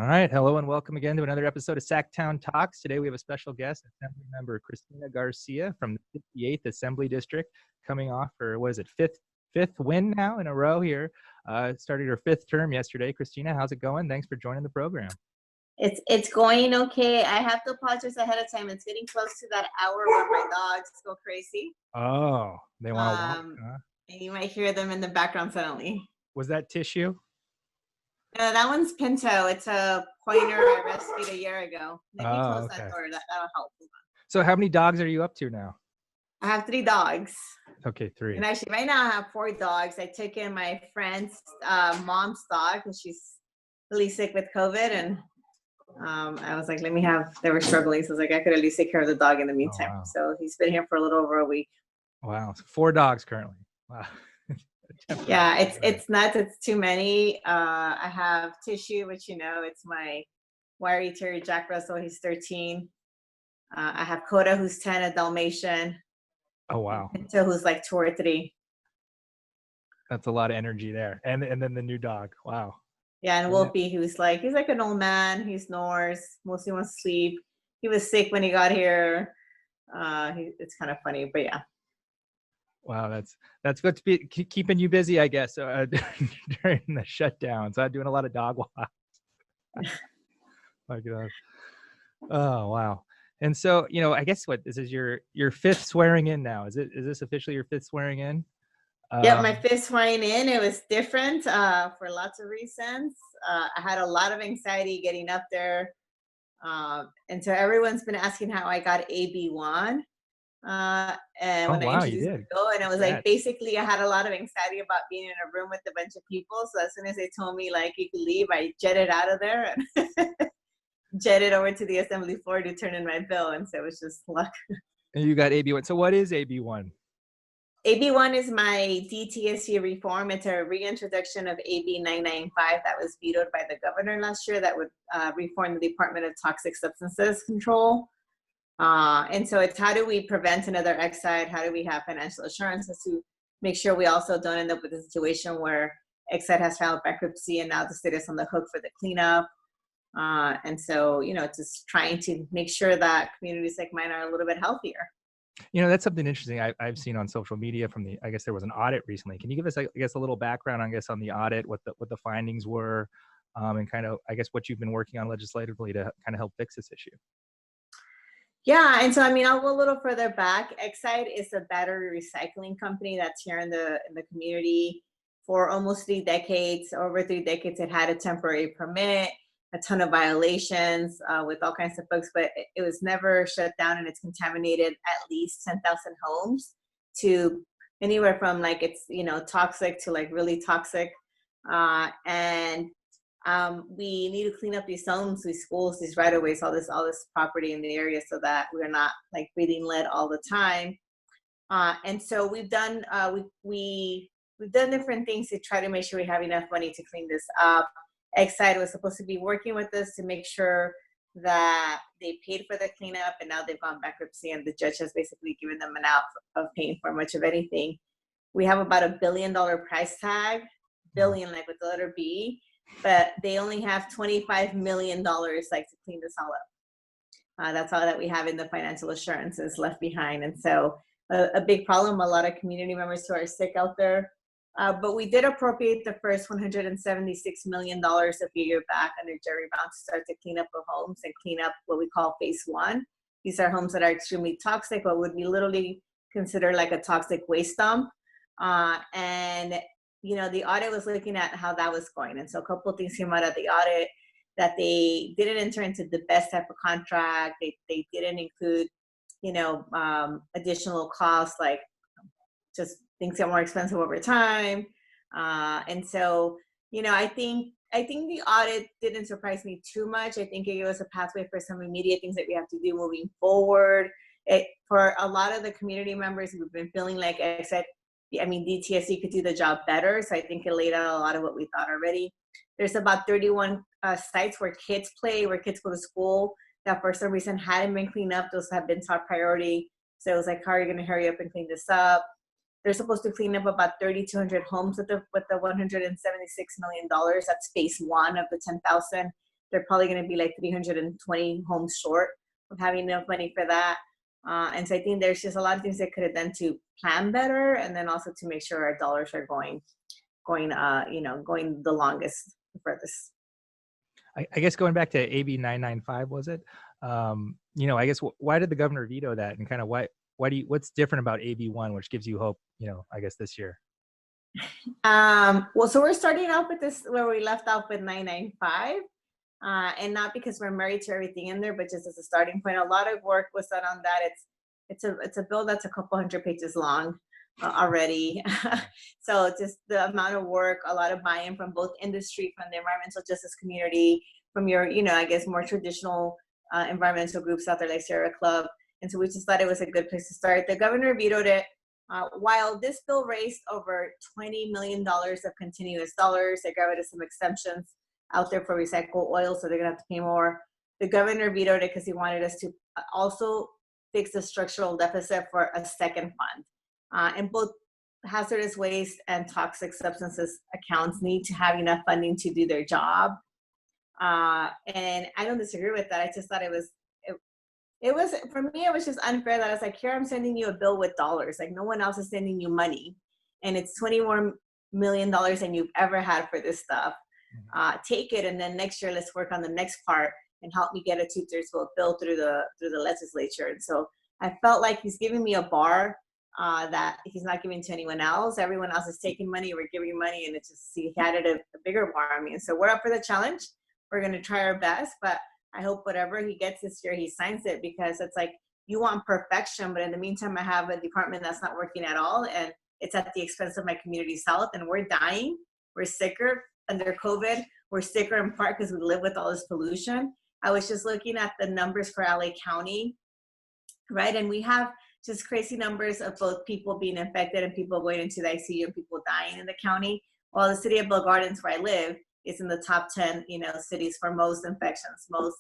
right. Hello and welcome again to another episode of Sacktown Talks. Today we have a special guest, Assemblymember Cristina Garcia from the 58th Assembly District, coming off her, what is it, fifth win now in a row here. Started her fifth term yesterday. Cristina, how's it going? Thanks for joining the program. It's going okay. I have to apologize ahead of time. It's getting close to that hour where my dogs go crazy. Oh, they want to walk, huh? And you might hear them in the background suddenly. Was that tissue? No, that one's Pinto. It's a pointer I rescued a year ago. Let me close Okay. that door. That'll help. So how many dogs are you up to now? I have 3 dogs. Okay, 3. And actually, right now I have 4 dogs. I took in my friend's mom's dog because she's really sick with COVID. And I was like, they were struggling. So I was like, I could at least take care of the dog in the meantime. Wow. So he's been here for a little over a week. Wow. So 4 dogs currently. Wow. Yeah, it's nuts. It's too many. I have Tissue, which it's my wiry terrier Jack Russell. He's 13. I have Coda, who's 10, a Dalmatian. Oh wow. Pinto, who's like 2 or 3. That's a lot of energy there. And then the new dog. Wow. Yeah, and Wolfie, he's like an old man. He snores, mostly wants to sleep. He was sick when he got here. It's kind of funny, but yeah. Wow, that's good to be keeping you busy, I guess, during the shutdowns. I'm doing a lot of dog walks. Like oh wow. And so, I guess this is your 5th swearing in now. Is this officially your 5th swearing in? Yeah, my 5th swearing in. It was different for lots of reasons. I had a lot of anxiety getting up there. And so everyone's been asking how I got AB1. And when I introduced the bill, and it was like, basically I had a lot of anxiety about being in a room with a bunch of people. So as soon as they told me like you could leave, I jetted out of there and jetted over to the assembly floor to turn in my bill. And so it was just luck. And you got AB1. So what is AB1? AB1 is my DTSC reform. It's a reintroduction of AB 995 that was vetoed by the governor last year that would reform the Department of Toxic Substances Control. And so it's how do we prevent another Exide? How do we have financial assurances to make sure we also don't end up with a situation where Exide has filed bankruptcy and now the state is on the hook for the cleanup. And so, just trying to make sure that communities like mine are a little bit healthier. That's something interesting I've seen on social media from I guess there was an audit recently. Can you give us, I guess, a little background, on the audit, what the findings were, and kind of, I guess, what you've been working on legislatively to kind of help fix this issue? Yeah, and so I'll go a little further back. Exide is a battery recycling company that's here in the community for almost 3 decades. Over 3 decades, it had a temporary permit, a ton of violations with all kinds of folks, but it was never shut down, and it's contaminated at least 10,000 homes to anywhere from it's toxic to really toxic, and we need to clean up these homes, these schools, these right-of-ways, all this property in the area, so that we're not breathing lead all the time. And so we've done we've done different things to try to make sure we have enough money to clean this up. Exide was supposed to be working with us to make sure that they paid for the cleanup, and now they've gone bankruptcy, and the judge has basically given them an out of paying for much of anything. We have about $1 billion price tag, billion with the letter B, but they only have $25 million to clean this all up. That's all that we have in the financial assurances left behind. And so a big problem, a lot of community members who are sick out there. But we did appropriate the first $176 million a few years back under Jerry Brown to start to clean up the homes and clean up what we call phase 1. These are homes that are extremely toxic, but would be literally considered like a toxic waste dump. And the audit was looking at how that was going. And so a couple of things came out of the audit, that they didn't enter into the best type of contract. They didn't include, additional costs, like just things get more expensive over time. And so, I think the audit didn't surprise me too much. I think it gave us a pathway for some immediate things that we have to do moving forward. For a lot of the community members, we've been feeling like I said, DTSC could do the job better. So I think it laid out a lot of what we thought already. There's about 31 sites where kids play, where kids go to school, that for some reason hadn't been cleaned up. Those have been top priority. So it was like, how are you going to hurry up and clean this up? They're supposed to clean up about 3,200 homes with the $176 million. That's phase 1 of the 10,000. they're probably going to be like 320 homes short of having enough money for that. And so I think there's just a lot of things they could have done to plan better, and then also to make sure our dollars are going the longest, the furthest. I guess going back to AB 995, was it? I guess why did the governor veto that, and kind of what's different about AB 1, which gives you hope, I guess this year? Well, so we're starting off with this where we left off with 995. And not because we're married to everything in there, but just as a starting point. A lot of work was done on that. It's a bill that's a couple hundred pages long already. So just the amount of work, a lot of buy-in from both industry, from the environmental justice community, from your, I guess, more traditional environmental groups out there like Sierra Club. And so we just thought it was a good place to start. The governor vetoed it. While this bill raised over $20 million of continuous dollars, they got rid of some exemptions out there for recycled oil, so they're gonna have to pay more. The governor vetoed it because he wanted us to also fix the structural deficit for a second fund. And both hazardous waste and toxic substances accounts need to have enough funding to do their job. And I don't disagree with that. I just thought it was, for me, it was just unfair that I was like, here, I'm sending you a bill with dollars. Like, no one else is sending you money. And it's 20 more million dollars than you've ever had for this stuff. Take it, and then next year let's work on the next part and help me get a 2/3 vote bill through the legislature. And so I felt like he's giving me a bar that he's not giving to anyone else. Everyone else is taking money, we're giving money, and it's just, he added a bigger bar on me. And so we're up for the challenge. We're going to try our best, but I hope whatever he gets this year, he signs it, because it's like, you want perfection, but in the meantime, I have a department that's not working at all, and it's at the expense of my community's health, and we're dying. We're sicker under COVID. We're sicker in part because we live with all this pollution. I was just looking at the numbers for LA County, right? And we have just crazy numbers of both people being infected and people going into the ICU and people dying in the county. While the city of Bell Gardens, where I live, is in the top 10, cities for most infections, most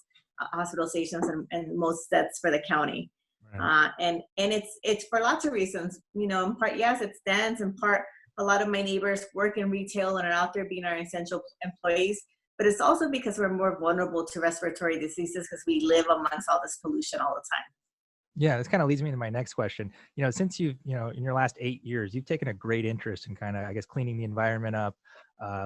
hospitalizations, and most deaths for the county. Right. And it's for lots of reasons. In part, yes, it's dense. In part, a lot of my neighbors work in retail and are out there being our essential employees. But it's also because we're more vulnerable to respiratory diseases because we live amongst all this pollution all the time. Yeah, this kind of leads me to my next question. Since you've, in your last 8 years, you've taken a great interest in kind of, I guess, cleaning the environment up,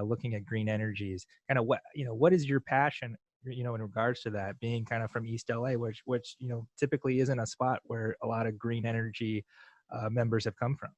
looking at green energies. Kind of what is your passion, in regards to that, being kind of from East LA, which typically isn't a spot where a lot of green energy members have come from?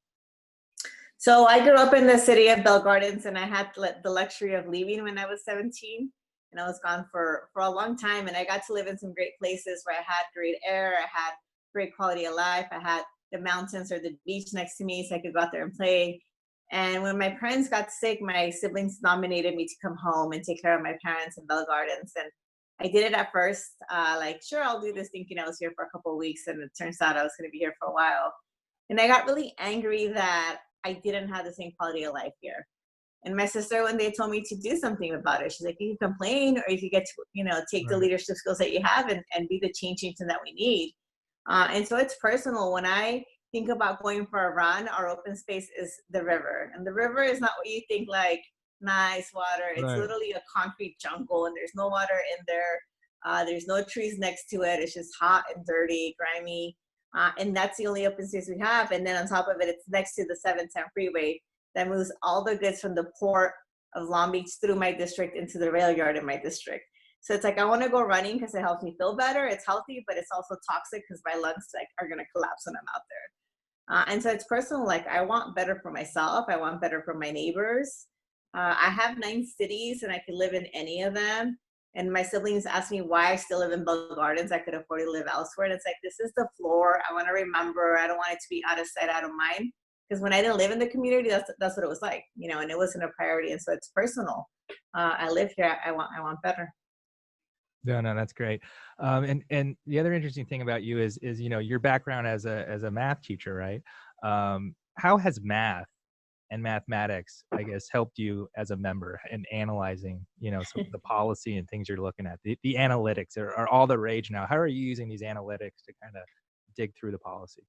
So I grew up in the city of Bell Gardens, and I had the luxury of leaving when I was 17, and I was gone for a long time. And I got to live in some great places where I had great air, I had great quality of life, I had the mountains or the beach next to me, so I could go out there and play. And when my parents got sick, my siblings nominated me to come home and take care of my parents in Bell Gardens. And I did it at first, like, sure, I'll do this, thinking I was here for a couple of weeks, and it turns out I was going to be here for a while. And I got really angry that I didn't have the same quality of life here. And my sister, when they told me to do something about it, she's like, you can complain, or if you get to, take the leadership skills that you have and be the change agent that we need. And so it's personal. When I think about going for a run, our open space is the river. And the river is not what you think, like nice water. It's literally a concrete jungle, and there's no water in there. There's no trees next to it. It's just hot and dirty, grimy. And that's the only open space we have. And then on top of it, it's next to the 710 freeway that moves all the goods from the port of Long Beach through my district into the rail yard in my district. So it's like, I want to go running because it helps me feel better. It's healthy, but it's also toxic because my lungs are going to collapse when I'm out there. And so it's personal. Like, I want better for myself. I want better for my neighbors. I have 9 cities, and I could live in any of them. And my siblings asked me why I still live in Bell Gardens. I could afford to live elsewhere. And it's like, this is the floor. I want to remember. I don't want it to be out of sight, out of mind. Because when I didn't live in the community, that's what it was like, and it wasn't a priority. And so it's personal. I live here. I want better. No, that's great. And the other interesting thing about you is your background as a math teacher, right? How has math and mathematics, I guess, helped you as a member in analyzing, some of the policy and things you're looking at? The analytics are all the rage now. How are you using these analytics to kind of dig through the policy?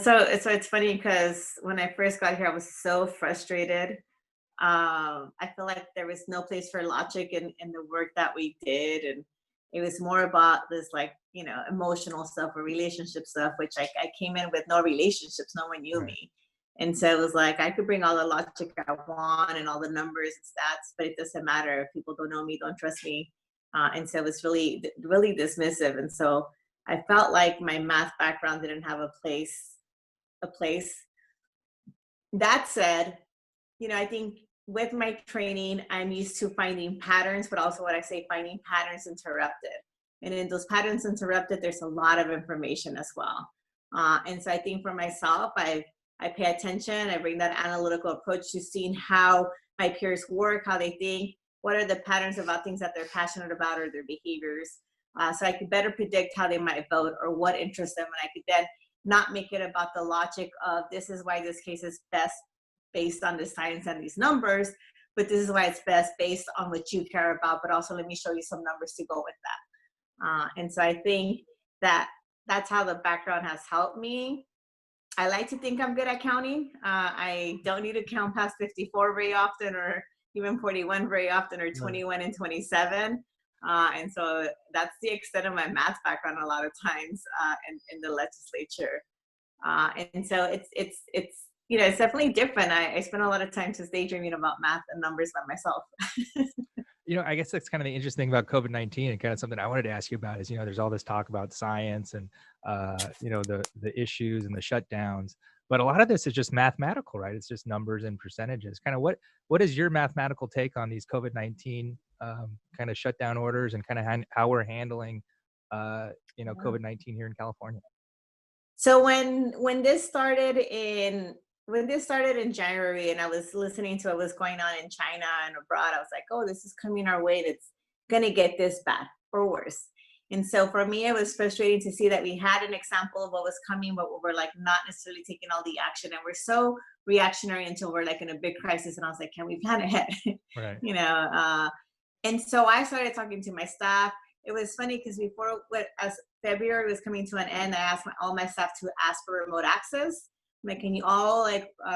So it's funny because when I first got here, I was so frustrated I feel like there was no place for logic in the work that we did. And it was more about this, like, emotional stuff or relationship stuff, which I came in with no relationships. No one knew Right. me. And so it was like, I could bring all the logic I want and all the numbers and stats, but it doesn't matter if people don't know me, don't trust me. And so it was really, really dismissive. And so I felt like my math background didn't have a place. That said, I think with my training, I'm used to finding patterns, but also what I say, finding patterns interrupted. And in those patterns interrupted, there's a lot of information as well. And so I think for myself, I pay attention. I bring that analytical approach to seeing how my peers work, how they think, what are the patterns about things that they're passionate about or their behaviors. So I could better predict how they might vote or what interests them. And I could then not make it about the logic of this is why this case is best based on the science and these numbers, but this is why it's best based on what you care about, but also let me show you some numbers to go with that. And so I think that that's how the background has helped me. I like to think I'm good at counting. I don't need to count past 54 very often, or even 41 very often, or 21 and 27. And so that's the extent of my math background a lot of times in the legislature. And so it's it's definitely different. I spend a lot of time just daydreaming about math and numbers by myself. I guess that's kind of the interesting thing about COVID-19, and kind of something I wanted to ask you about is, there's all this talk about science and, the issues and the shutdowns, but a lot of this is just mathematical, right? It's just numbers and percentages. Kind of what is your mathematical take on these COVID-19 kind of shutdown orders, and kind of how we're handling, COVID-19 here in California? So when this started in January, and I was listening to what was going on in China and abroad, I was like, oh, this is coming our way. That's gonna get this bad or worse. And so for me, it was frustrating to see that we had an example of what was coming, but we were like not necessarily taking all the action. And we're so reactionary until we're like in a big crisis. And I was like, can we plan ahead? Right. And so I started talking to my staff. It was funny because as February was coming to an end, I asked all my staff to ask for remote access. I'm like, can you all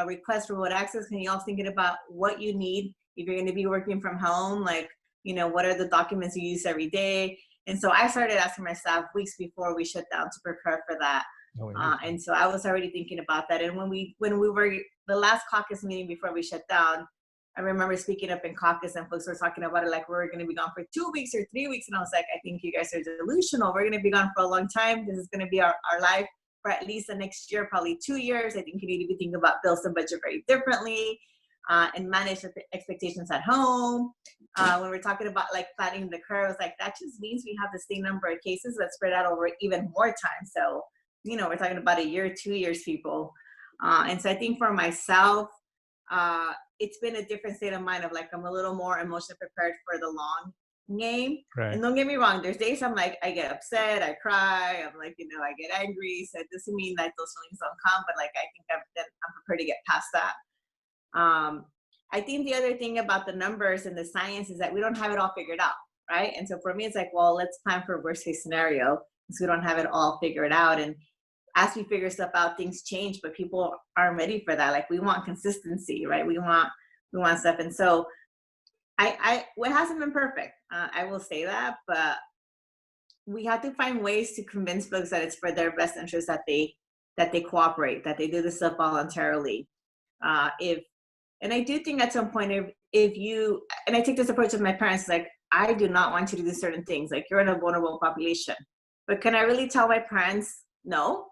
request remote access? Can you all thinking about what you need if you're going to be working from home? Like, what are the documents you use every day? And so I started asking my staff weeks before we shut down to prepare for that. And so I was already thinking about that. And when we were the last caucus meeting before we shut down, I remember speaking up in caucus and folks were talking about it like we're going to be gone for 2 weeks or 3 weeks. And I was like, I think you guys are delusional. We're going to be gone for a long time. This is going to be our life for at least the next year, probably 2 years. I think you need to be thinking about bills and budget very differently and manage the expectations at home. When we're talking about like flattening the curve, it's like that just means we have the same number of cases that spread out over even more time. So, we're talking about a year, 2 years, people. And so I think for myself, it's been a different state of mind of like, I'm a little more emotionally prepared for the long game. Right. And don't get me wrong, there's days I'm like, I get upset, I cry, I'm like, I get angry. So it doesn't mean that those feelings don't come, but like, I think I'm prepared to get past that. I think the other thing about the numbers and the science is that we don't have it all figured out, right? And so for me, it's like, well, let's plan for worst case scenario because we don't have it all figured out. And as we figure stuff out, things change, but people aren't ready for that. Like we want consistency, right? We want stuff. And so it hasn't been perfect. I will say that, but we have to find ways to convince folks that it's for their best interest that they cooperate, that they do this stuff voluntarily. And I do think at some point, if you, and I take this approach with my parents, like, I do not want you to do certain things. Like you're in a vulnerable population, but can I really tell my parents no?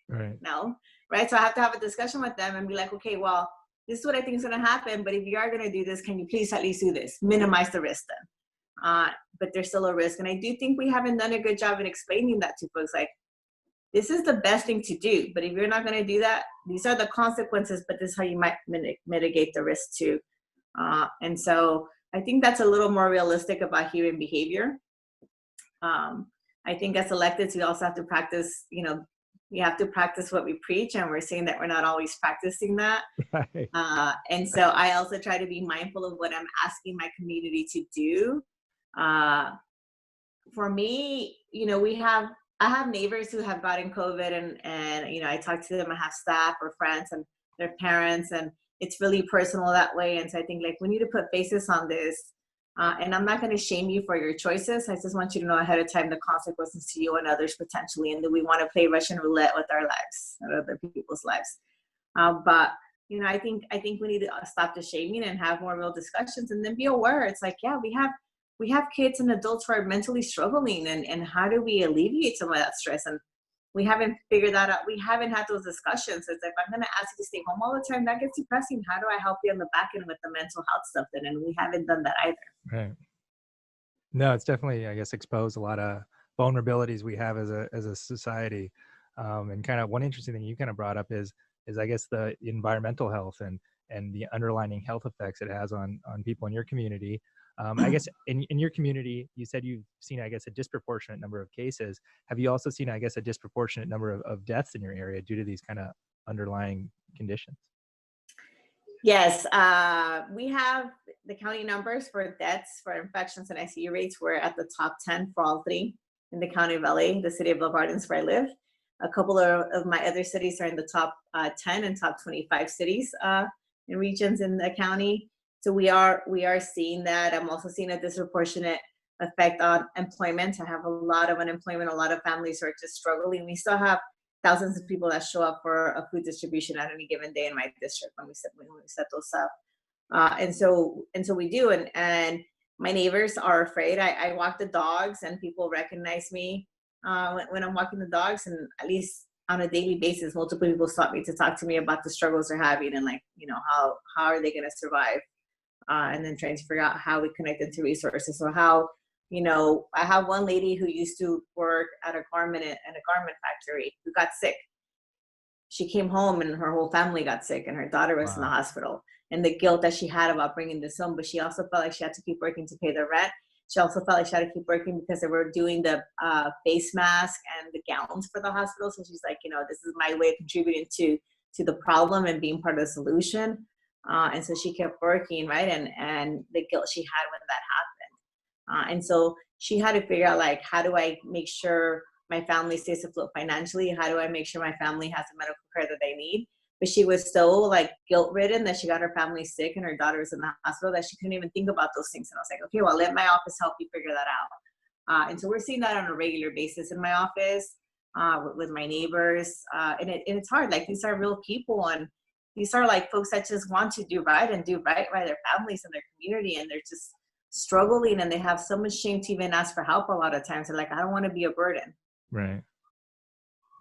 Right. No, right? So I have to have a discussion with them and be like, okay, well, this is what I think is going to happen. But if you are going to do this, can you please at least do this? Minimize the risk then. But there's still a risk. And I do think we haven't done a good job in explaining that to folks. Like, this is the best thing to do. But if you're not going to do that, these are the consequences, but this is how you might mitigate the risk too. And so I think that's a little more realistic about human behavior. I think as electeds, we also have to practice, we have to practice what we preach, and we're saying that we're not always practicing that. Right. And so I also try to be mindful of what I'm asking my community to do. For me, I have neighbors who have gotten COVID and I talk to them. I have staff or friends and their parents, and it's really personal that way. And so I think like we need to put faces on this. And I'm not going to shame you for your choices. I just want you to know ahead of time the consequences to you and others potentially. And do we want to play Russian roulette with our lives, or other people's lives? But you know, I think we need to stop the shaming and have more real discussions, and then be aware. It's like, yeah, we have kids and adults who are mentally struggling, and how do we alleviate some of that stress? And we haven't figured that out. We haven't had those discussions. It's like, I'm going to ask you to stay home all the time. That gets depressing. How do I help you on the back end with the mental health stuff then? And we haven't done that either. Right. No, it's definitely, I guess, exposed a lot of vulnerabilities we have as a society. And kind of one interesting thing you kind of brought up is I guess the environmental health and the underlying health effects it has on people in your community. I guess in your community, you said you've seen, I guess, a disproportionate number of cases. Have you also seen, I guess, a disproportionate number of deaths in your area due to these kind of underlying conditions? Yes, we have the county numbers for deaths, for infections, and ICU rates. We're at the top 10 for all three in the county of LA, the city of Bell Gardens where I live. A couple of my other cities are in the top 10 and top 25 cities and regions in the county. So we are seeing that. I'm also seeing a disproportionate effect on employment. I have a lot of unemployment. A lot of families are just struggling. We still have thousands of people that show up for a food distribution at any given day in my district when we set those up. And so we do. And my neighbors are afraid. I walk the dogs and people recognize me when I'm walking the dogs, and at least on a daily basis, multiple people stop me to talk to me about the struggles they're having and, like, you know, how are they going to survive? And then trying to figure out how we connect them to resources. So how, you know, I have one lady who used to work at a garment factory who got sick. She came home and her whole family got sick, and her daughter was in the hospital. And the guilt that she had about bringing this home, but she also felt like she had to keep working to pay the rent. She also felt like she had to keep working because they were doing the face mask and the gowns for the hospital. So she's like, you know, this is my way of contributing to the problem and being part of the solution. And so she kept working, right? And the guilt she had when that happened. And so she had to figure out, like, how do I make sure my family stays afloat financially? How do I make sure my family has the medical care that they need? But she was so, like, guilt-ridden that she got her family sick and her daughter was in the hospital that she couldn't even think about those things. And I was like, okay, well, let my office help you figure that out. And so we're seeing that on a regular basis in my office with my neighbors. And it's hard. Like, these are real people, and these are, like, folks that just want to do right and do right by their families and their community, and they're just struggling, and they have so much shame to even ask for help a lot of times. They're like, I don't want to be a burden. Right.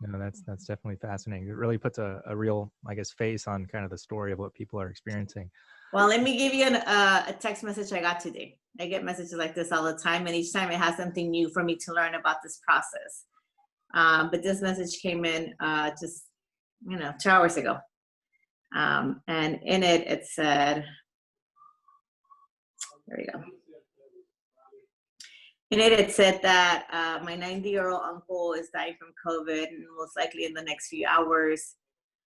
No, that's definitely fascinating. It really puts a real, I guess, face on kind of the story of what people are experiencing. Well, let me give you a text message I got today. I get messages like this all the time, and each time it has something new for me to learn about this process. But this message came in just, 2 hours ago. And in it said, there we go. In it said that my 90-year-old uncle is dying from COVID, and most likely in the next few hours.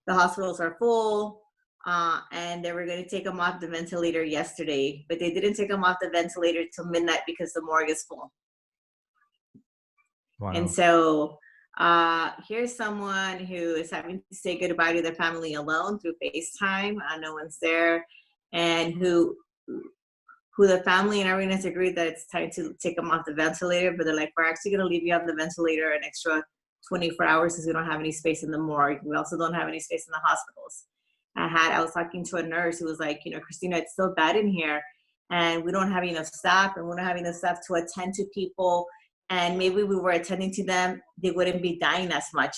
The hospitals are full, and they were going to take him off the ventilator yesterday, but they didn't take him off the ventilator till midnight because the morgue is full. Wow. And so here's someone who is having to say goodbye to their family alone through FaceTime. No one's there, and who the family and everyone has agreed that it's time to take them off the ventilator, but they're like, we're actually going to leave you on the ventilator an extra 24 hours because we don't have any space in the morgue. We also don't have any space in the hospitals. I was talking to a nurse who was like, Cristina, it's so bad in here, and we don't have enough staff, and we don't have enough staff to attend to people. And maybe we were attending to them, they wouldn't be dying as much.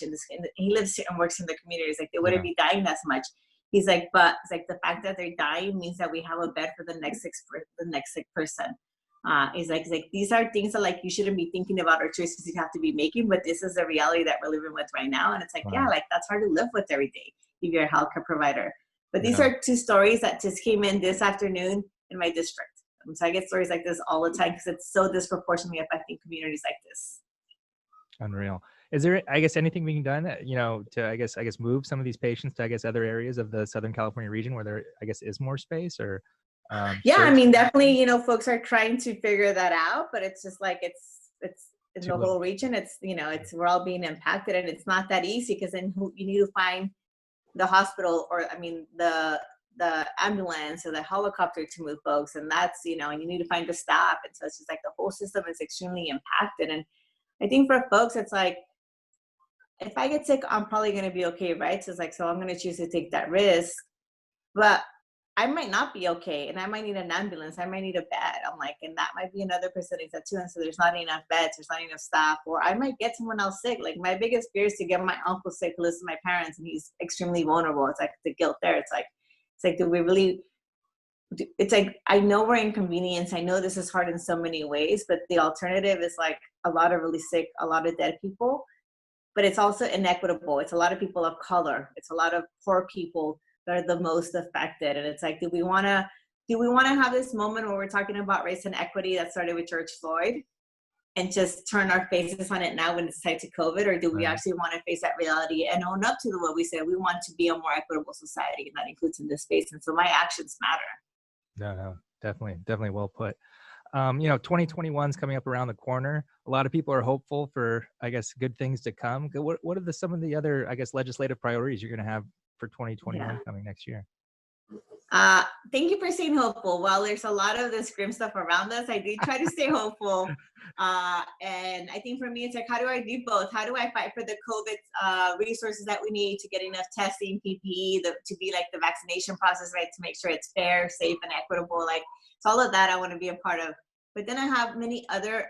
He lives and works in the community. He's like, they wouldn't be dying as much. He's like, but it's like the fact that they're dying means that we have a bed for the next sick person. He's like, these are things that, like, you shouldn't be thinking about or choices you have to be making, but this is the reality that we're living with right now. And it's like, yeah, like, that's hard to live with every day if you're a healthcare provider. But these are two stories that just came in this afternoon in my district. So I get stories like this all the time because it's so disproportionately affecting communities like this. Unreal. Is there, I guess, anything being done, to, I guess, move some of these patients to, I guess, other areas of the Southern California region where there, I guess, is more space? Or I mean, definitely, folks are trying to figure that out, but it's just like, it's in the whole region. It's, we're all being impacted, and it's not that easy because then you need to find the hospital, or I mean, the the ambulance or the helicopter to move folks, and that's, you know, and you need to find the staff, and so it's just like the whole system is extremely impacted. And I think for folks, it's like, if I get sick, I'm probably going to be okay, right? So it's like, so I'm going to choose to take that risk, but I might not be okay, and I might need an ambulance, I might need a bed. I'm like, and that might be another percentage that too. And so there's not enough beds, there's not enough staff, or I might get someone else sick. Like my biggest fear is to get my uncle sick, who lives with my parents, and he's extremely vulnerable. It's like the guilt there. It's like, do we really? It's like, I know we're inconvenienced. I know this is hard in so many ways, but the alternative is like a lot of really sick, a lot of dead people. But it's also inequitable. It's a lot of people of color. It's a lot of poor people that are the most affected. And it's like, do we want to have this moment where we're talking about race and equity that started with George Floyd and just turn our faces on it now when it's tied to COVID? Or do we actually want to face that reality and own up to what we said? We want to be a more equitable society, and that includes in this space. And so my actions matter. No, definitely well put. 2021 is coming up around the corner. A lot of people are hopeful for, I guess, good things to come. What are some of the other, I guess, legislative priorities you're going to have for 2021 coming next year? Thank you for staying hopeful. While there's a lot of this grim stuff around us, I do try to stay hopeful. And I think for me, it's like, how do I do both? How do I fight for the COVID resources that we need to get enough testing, PPE, to be like the vaccination process, right? To make sure it's fair, safe, and equitable. Like, so all of that I want to be a part of. But then I have many other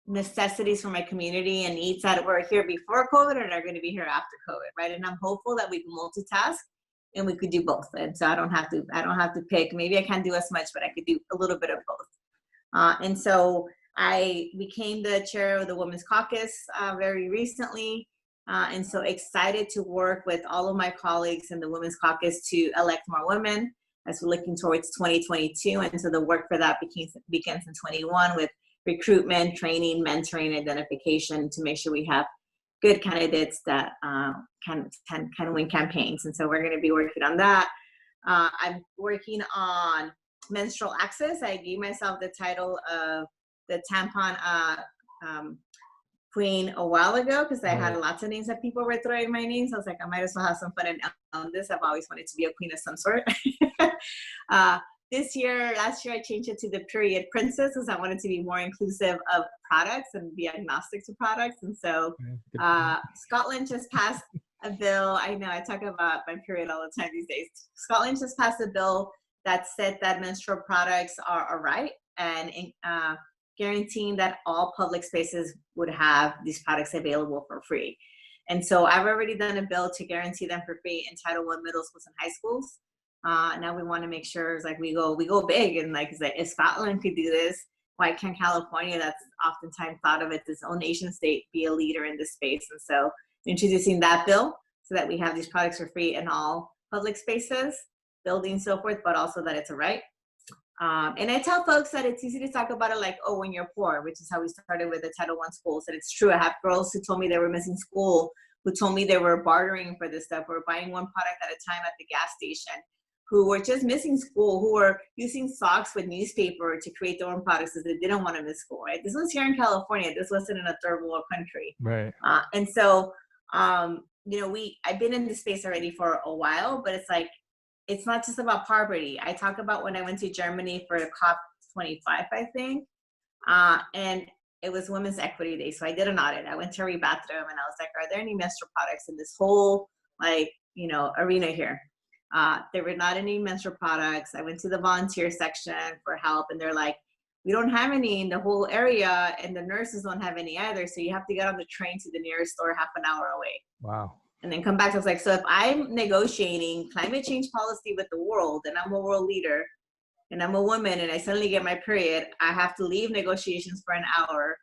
necessities for my community and needs that were here before COVID and are going to be here after COVID, right? And I'm hopeful that we can multitask and we could do both. And so I don't have to pick. Maybe I can't do as much, but I could do a little bit of both. And so I became the chair of the Women's Caucus very recently. And so excited to work with all of my colleagues in the Women's Caucus to elect more women as we're looking towards 2022. And so the work for that begins in 21 with recruitment, training, mentoring, identification to make sure we have good candidates that can win campaigns. And so we're going to be working on that. I'm working on menstrual access. I gave myself the title of the tampon queen a while ago because I had lots of names that people were throwing my names. I was like, I might as well have some fun and own this. I've always wanted to be a queen of some sort. Last year I changed it to the period princess because I wanted to be more inclusive of products and be agnostic to products. And so Scotland just passed a bill. I know I talk about my period all the time these days. Scotland just passed a bill that said that menstrual products are a right and guaranteeing that all public spaces would have these products available for free. And so I've already done a bill to guarantee them for free in Title I middle schools and high schools. Now we want to make sure it's like we go big, and like if Scotland could do this, why can't California, that's oftentimes thought of as its own nation state, be a leader in this space? And so introducing that bill so that we have these products for free in all public spaces, buildings, so forth, but also that it's a right. And I tell folks that it's easy to talk about it like, oh, when you're poor, which is how we started with the Title I schools. And it's true. I have girls who told me they were missing school, who told me they were bartering for this stuff, or buying one product at a time at the gas station, who were just missing school, who were using socks with newspaper to create their own products because they didn't want to miss school, right? This was here in California. This wasn't in a third world country. Right. And so, I've been in this space already for a while, but it's like, it's not just about poverty. I talk about when I went to Germany for COP25, I think, and it was Women's Equity Day. So I did an audit. I went to every bathroom and I was like, are there any menstrual products in this whole, arena here? There were not any menstrual products. I went to the volunteer section for help, and they're like, we don't have any in the whole area, and the nurses don't have any either. So you have to get on the train to the nearest store half an hour away. Wow. And then come back. I was like, so if I'm negotiating climate change policy with the world, and I'm a world leader, and I'm a woman, and I suddenly get my period, I have to leave negotiations for an hour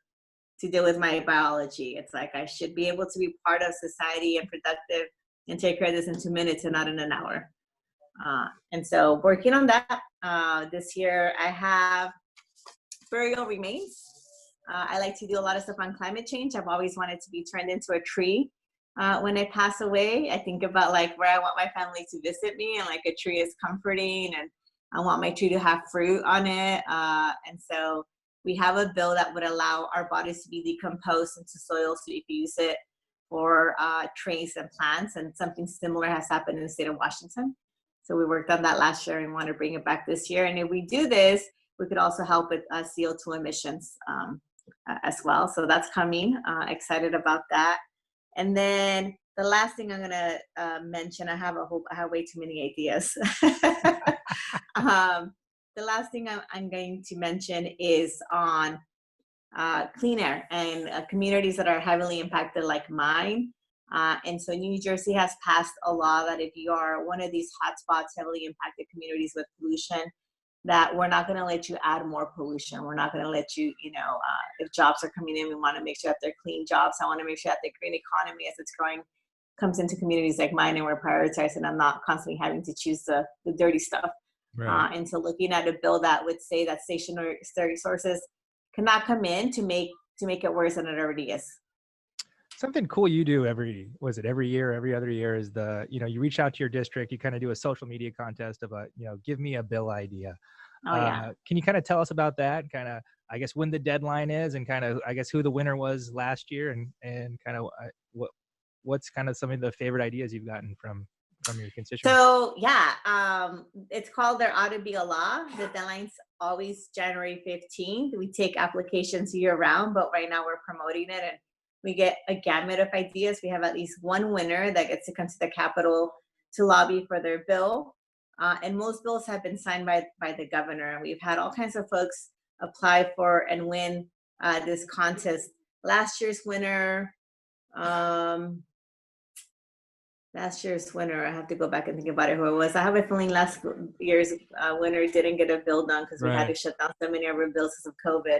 to deal with my biology. It's like, I should be able to be part of society and productive and take care of this in 2 minutes and not in an hour. And so working on that this year, I have burial remains. I like to do a lot of stuff on climate change. I've always wanted to be turned into a tree. When I pass away, I think about like where I want my family to visit me, and like a tree is comforting, and I want my tree to have fruit on it. And so we have a bill that would allow our bodies to be decomposed into soil so you can use it for trees and plants. And something similar has happened in the state of Washington. So we worked on that last year and want to bring it back this year. And if we do this, we could also help with CO2 emissions as well. So that's coming. Excited about that. And then the last thing I'm gonna mention, I have way too many ideas. The last thing I'm going to mention is on clean air and communities that are heavily impacted like mine. And so New Jersey has passed a law that if you are one of these hotspots, heavily impacted communities with pollution, that we're not going to let you add more pollution. We're not going to let you, if jobs are coming in, we want to make sure that they're clean jobs. I want to make sure that the green economy as it's growing comes into communities like mine, and we're prioritizing. I'm not constantly having to choose the dirty stuff. Right. And so looking at a bill that would say that stationary sources cannot come in to make it worse than it already is. Something cool you do every year, every other year is you reach out to your district, you kind of do a social media contest of give me a bill idea. Oh yeah. Can you kind of tell us about that? Kind of, I guess, when the deadline is, and kind of, I guess, who the winner was last year, and kind of what's kind of some of the favorite ideas you've gotten from your constituents? So yeah, it's called There Ought to Be a Law. The deadline's always January 15th. We take applications year round, but right now we're promoting it, and we get a gamut of ideas. We have at least one winner that gets to come to the Capitol to lobby for their bill. And most bills have been signed by the governor. And we've had all kinds of folks apply for and win this contest. Last year's winner, I have to go back and think about it, who it was. I have a feeling last year's winner didn't get a bill done because we had to shut down so many of our bills because of COVID.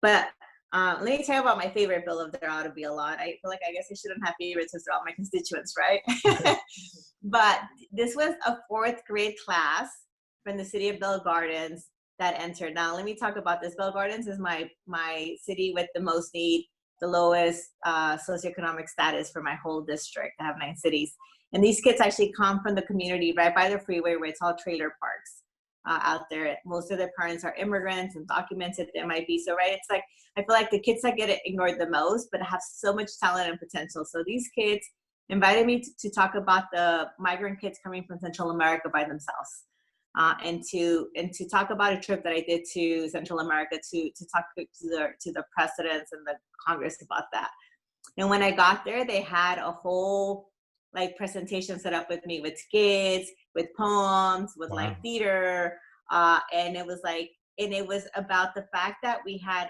But let me tell you about my favorite bill of There Ought to Be a Law. I feel like I guess I shouldn't have favorites since they're all my constituents, right? But this was a 4th grade class from the city of Bell Gardens that entered. Now, let me talk about this. Bell Gardens is my city with the most need, the lowest socioeconomic status for my whole district. I have 9 cities. And these kids actually come from the community right by the freeway where it's all trailer parks out there. Most of their parents are immigrants and documented they might be. So, right, it's like, I feel like the kids that get ignored the most, but have so much talent and potential. So these kids invited me to talk about the migrant kids coming from Central America by themselves. And to talk about a trip that I did to Central America to talk to the presidents and the Congress about that. And when I got there, they had a whole presentation set up with me, with skits, with poems, with live theater, and it was about the fact that we had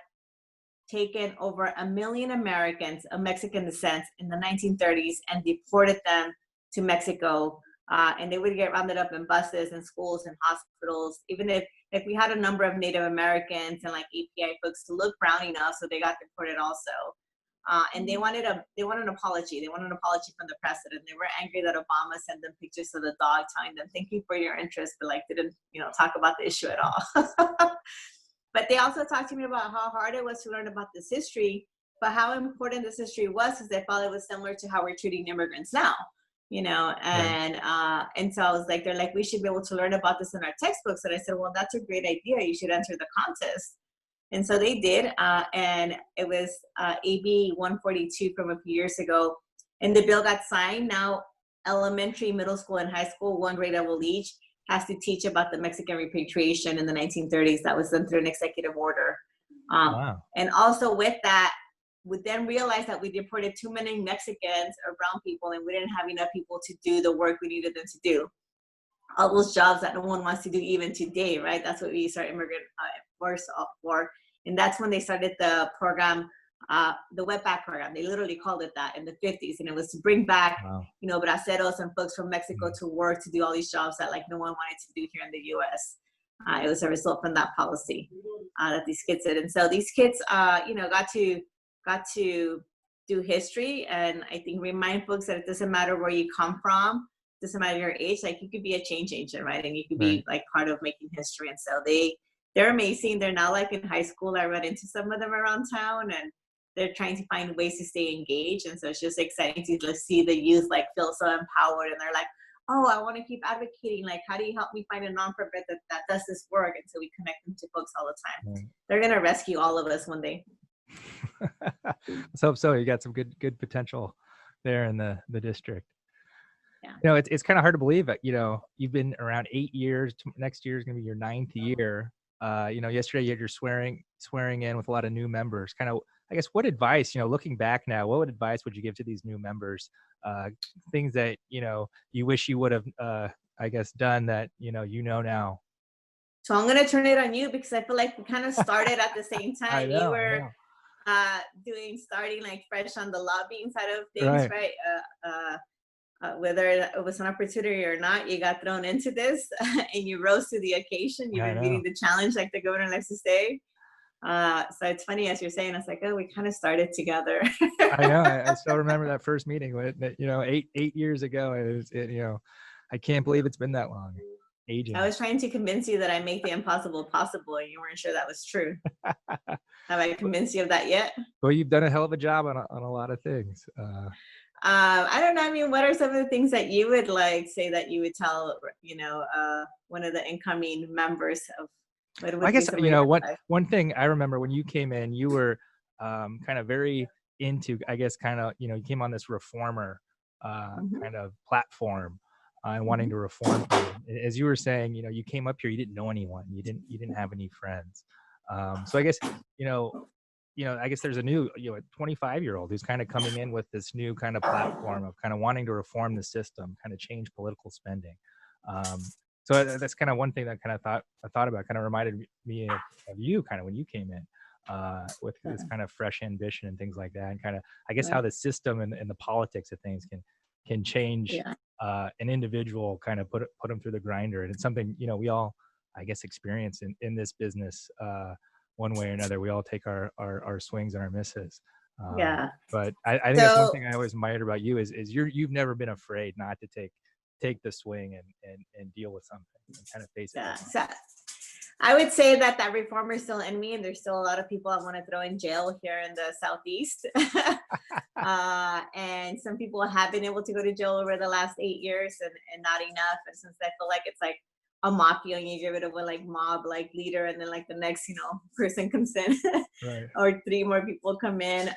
taken over 1 million Americans of Mexican descent in the 1930s and deported them to Mexico. And they would get rounded up in buses and schools and hospitals, even if we had a number of Native Americans and API folks to look brown enough, so they got deported also. And they wanted an apology. They wanted an apology from the president. They were angry that Obama sent them pictures of the dog, telling them, "Thank you for your interest," but didn't talk about the issue at all. But they also talked to me about how hard it was to learn about this history, but how important this history was, because they felt it was similar to how we're treating immigrants now. And so I was like, they're like, we should be able to learn about this in our textbooks. And I said, well, that's a great idea. You should enter the contest. And so they did. And it was AB 142 from a few years ago. And the bill got signed. Now, elementary, middle school, and high school, 1 grade level each, has to teach about the Mexican repatriation in the 1930s. That was done through an executive order. And also with that, we then realized that we deported too many Mexicans or brown people, and we didn't have enough people to do the work we needed them to do. All those jobs that no one wants to do even today, right? That's what we used our immigrant force for. And that's when they started the program, the wetback program. They literally called it that in the 50s. And it was to bring back, braceros and folks from Mexico to work, to do all these jobs that no one wanted to do here in the US. It was a result from that policy that these kids did. And so these kids, got to do history, and I think remind folks that it doesn't matter where you come from, it doesn't matter your age, you could be a change agent, right? And you could be part of making history. And so they're amazing. They're now in high school. I run into some of them around town, and they're trying to find ways to stay engaged. And so it's just exciting to see the youth feel so empowered, and they're like, oh, I want to keep advocating. How do you help me find a nonprofit that does this work? And so we connect them to folks all the time. They're going to rescue all of us one day. Let's hope so. You got some good potential there in the district. You know, it's kind of hard to believe that, you know, you've been around 8 years. Next year is going to be your 9th year. You know, yesterday you had your swearing in with a lot of new members. Kind of, I guess, what advice, you know, looking back now, what advice would you give to these new members? Things that, you know, you wish you would have, I guess, done that, you know now. So I'm gonna turn it on you because I feel like we kind of started at the same I time. You know, I were know. starting like fresh on the lobbying side of things, Right. right? Whether it was an opportunity or not, you got thrown into this and you rose to the occasion. You've I been meeting know. the challenge, like the governor likes to say. So it's funny as you're saying, it's like, oh, we kind of started together. I know. I still remember that first meeting when you know, 8 years ago. You know, I can't believe it's been that long. I Aging. was trying to convince you that I make the impossible possible, and you weren't sure that was true. Have I convinced you of that yet? Well, you've done a hell of a job on a lot of things. I don't know. I mean, what are some of the things that you would like say that you would tell, one of the incoming members of what I would be guess, some of you your know, advice? one thing I remember when you came in, you were kind of very into, I guess, kind of, you know, you came on this reformer Mhm, kind of platform and wanting mhm. to reform things. As you were saying, you know, you came up here, you didn't know anyone, you didn't have any friends. So I guess, you know, I guess there's a new, you know, a 25-year-old who's kind of coming in with this new kind of platform of kind of wanting to reform the system, kind of change political spending. So that's kind of one thing that kind of I thought about, kind of reminded me of you kind of when you came in with this kind of fresh ambition and things like that, and kind of, I guess, how Right. the system and the politics of things can change Yeah. an individual, kind of put them through the grinder. And it's something, you know, we all, I guess, experience in this business. One way or another, we all take our swings and our misses. Yeah. But I think that's one So thing I always admired about you is you've never been afraid not to take the swing and deal with something and kind of face it head yeah. on. So I would say that that reformer is still in me, and there's still a lot of people I want to throw in jail here in the southeast. And some people have been able to go to jail over the last 8 years, and not enough. And since I feel like it's like a mafia, and you give it a like mob like leader, and then like the next person comes in, Right. or three more people come in.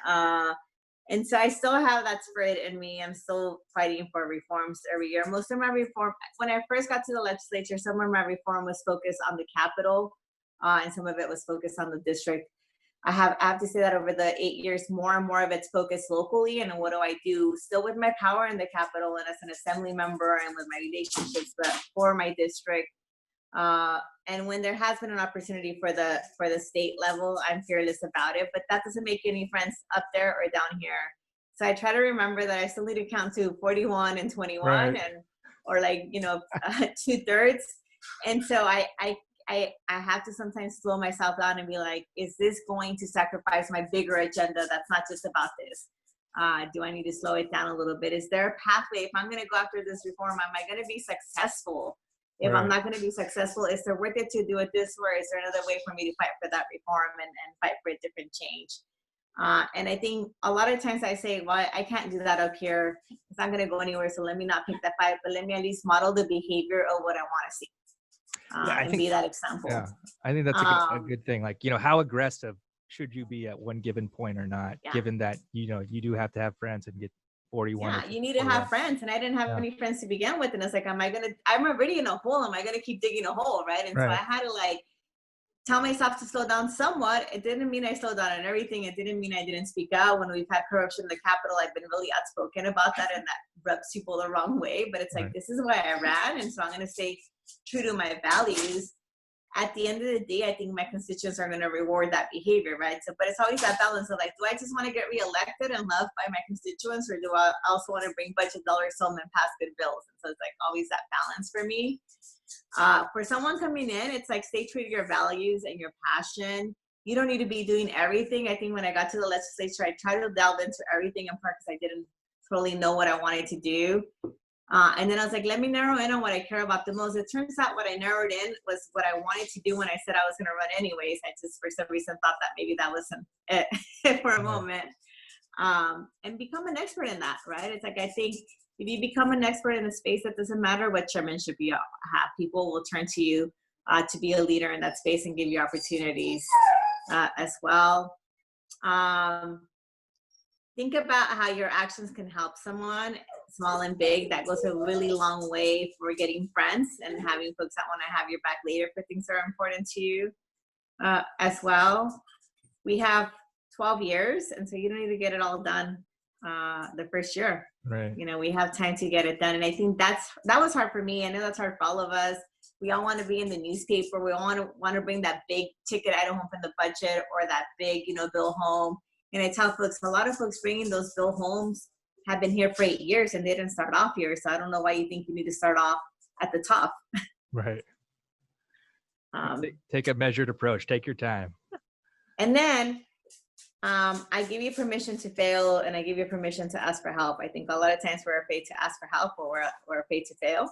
And so I still have that spirit in me. I'm still fighting for reforms every year. Most of my reform, when I first got to the legislature, some of my reform was focused on the Capitol, and some of it was focused on the district. I have to say that over the 8 years, more and more of it's focused locally. And what do I do? Still with my power in the Capitol and as an assembly member and with my relationships, but for my district. And when there has been an opportunity for the state level, I'm fearless about it. But that doesn't make any friends up there or down here. So I try to remember that I still need to count to 41 and 21, Right. and or like 2/3. And so I have to sometimes slow myself down and be like, is this going to sacrifice my bigger agenda? That's not just about this. Do I need to slow it down a little bit? Is there a pathway? If I'm going to go after this reform, am I going to be successful? If I'm Right. not going to be successful, is there worth it to do it this way? Is there another way for me to fight for that reform and fight for a different change? And I think a lot of times I say, well, I can't do that up here. It's not going to go anywhere. So let me not pick that fight, but let me at least model the behavior of what I want to see, Yeah, I and think be that example. yeah, I think that's a Um, good thing. Like, you know, how aggressive should you be at one given point or not, yeah. given that, you know, you do have to have friends and get 41 or Yeah, you need to 41. have friends. And I didn't have Yeah. any friends to begin with. And it's like, I'm already in a hole. Am I going to keep digging a hole? Right. And so I Right. had to like tell myself to slow down somewhat. It didn't mean I slowed down on everything. It didn't mean I didn't speak out. When we've had corruption in the Capitol, I've been really outspoken about that, and that rubs people the wrong way. But it's like, Right. this is why I ran. And so I'm going to stay true to my values. At the end of the day, I think my constituents are going to reward that behavior, right? So, but it's always that balance of like, do I just want to get reelected and loved by my constituents, or do I also want to bring budget dollars home and pass good bills? And so it's like always that balance for me. For someone coming in, it's like stay true to your values and your passion. You don't need to be doing everything. I think when I got to the legislature, I tried to delve into everything in part because I didn't totally know what I wanted to do. And then I was like, let me narrow in on what I care about the most. It turns out what I narrowed in was what I wanted to do when I said I was going to run anyways. I just, for some reason, thought that maybe that wasn't it for a Right. moment. And become an expert in that, right? It's like, I think if you become an expert in a space, that doesn't matter what chairmanship you have, people will turn to you to be a leader in that space and give you opportunities as well. Um, think about how your actions can help someone. small and big, that goes a really long way for getting friends and having folks that want to have your back later for things that are important to you as well. We have 12 years, and so you don't need to get it all done the first year. Right. You know, we have time to get it done. And I think that was hard for me. I know that's hard for all of us. We all want to be in the newspaper. We all want to bring that big ticket item home from the budget, or that big, bill home. And I tell folks, a lot of folks bringing those bill homes have been here for 8 years and they didn't start off here. So I don't know why you think you need to start off at the top. Right. Take a measured approach. Take your time. And then I give you permission to fail, and I give you permission to ask for help. I think a lot of times we're afraid to ask for help, or we're afraid to fail.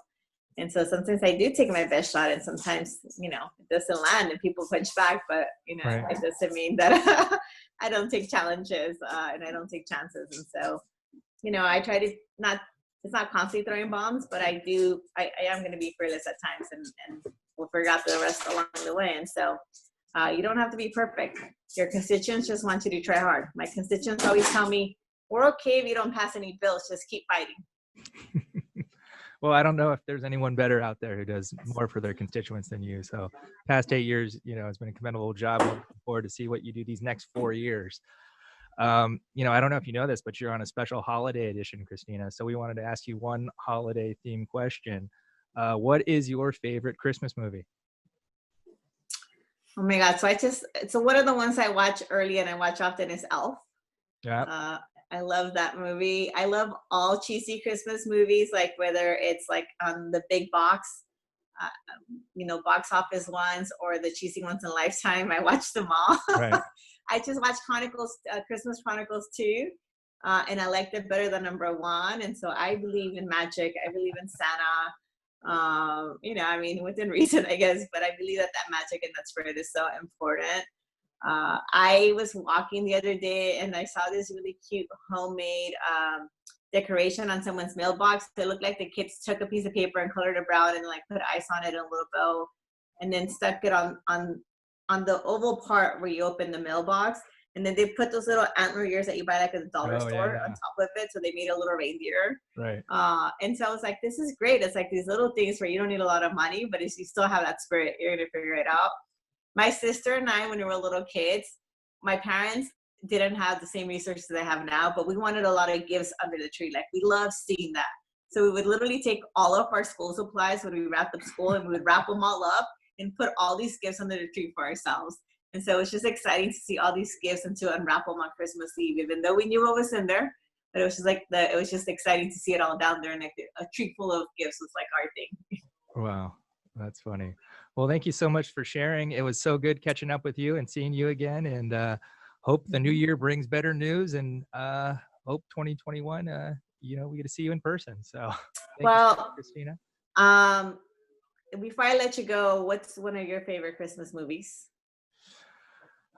And so sometimes I do take my best shot, and sometimes, it doesn't land and people punch back, but, Right. It doesn't mean that I don't take challenges and I don't take chances. And so, I try to it's not constantly throwing bombs, but I am going to be fearless at times, and we'll figure out the rest along the way. And so you don't have to be perfect. Your constituents just want you to try hard. My constituents always tell me, we're okay if you don't pass any bills, just keep fighting. Well, I don't know if there's anyone better out there who does more for their constituents than you. So past 8 years, has been a commendable job. I'm looking forward to see what you do these next 4 years. I don't know if you know this, but you're on a special holiday edition, Cristina. So we wanted to ask you one holiday themed question. What is your favorite Christmas movie? Oh my God. So one of the ones I watch early and I watch often is Elf. Yeah. I love that movie. I love all cheesy Christmas movies, like whether it's like on the big box, box office ones, or the cheesy ones in Lifetime. I watch them all. Right. I just watch Christmas Chronicles too. And I liked it better than number one. And so I believe in magic. I believe in Santa. Within reason, I guess, but I believe that magic and that spirit is so important. I was walking the other day and I saw this really cute homemade decoration on someone's mailbox. It looked like the kids took a piece of paper and colored it brown and like put ice on it and a little bow, and then stuck it on the oval part where you open the mailbox. And then they put those little antler ears that you buy like at the dollar store on top of it. So they made a little reindeer. Right. And so I was like, this is great. It's like these little things where you don't need a lot of money, but if you still have that spirit, you're going to figure it out. My sister and I, when we were little kids, my parents didn't have the same resources they have now, but we wanted a lot of gifts under the tree. Like, we loved seeing that. So we would literally take all of our school supplies when we wrapped up school, and we would wrap them all up and put all these gifts under the tree for ourselves. And so it's just exciting to see all these gifts and to unwrap them on Christmas Eve, even though we knew what was in there. But it was just like it was just exciting to see it all down there, and like a tree full of gifts was like our thing. Wow, that's funny. Well, thank you so much for sharing. It was so good catching up with you and seeing you again. And hope the new year brings better news. And hope 2021, we get to see you in person. So, thank you so much, Cristina. Before I let you go, what's one of your favorite Christmas movies?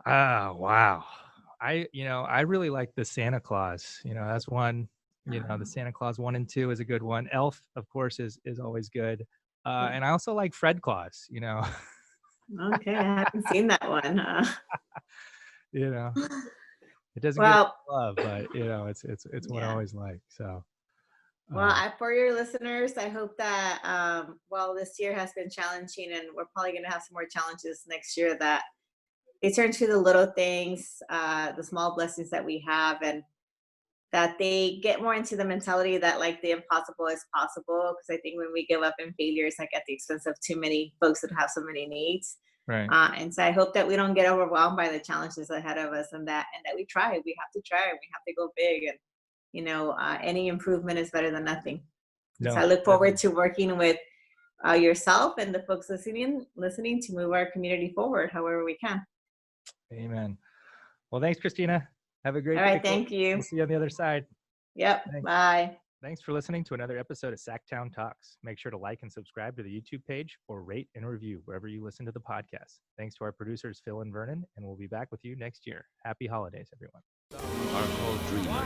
Wow. I really like the Santa Claus. That's one. The Santa Claus 1 and 2 is a good one. Elf, of course, is always good. And I also like Fred Claus. Okay, I haven't seen that one. It doesn't get love, but it's one I always like. So. For your listeners, I hope that this year has been challenging, and we're probably going to have some more challenges next year, that they turn to the little things, the small blessings that we have, and that they get more into the mentality that like the impossible is possible. Because I think when we give up in failure, it's like at the expense of too many folks that have so many needs. Right. And so I hope that we don't get overwhelmed by the challenges ahead of us, and that we try. We have to try, and we have to go big. And any improvement is better than nothing. So I look forward to working with yourself and the folks listening to move our community forward however we can. Amen. Well, thanks, Cristina. Have a great day. All right, thank you. We'll see you on the other side. Yep. Thanks. Bye. Thanks for listening to another episode of Sacktown Talks. Make sure to like and subscribe to the YouTube page, or rate and review wherever you listen to the podcast. Thanks to our producers, Phil and Vernon, and we'll be back with you next year. Happy holidays, everyone. Are called dreamers.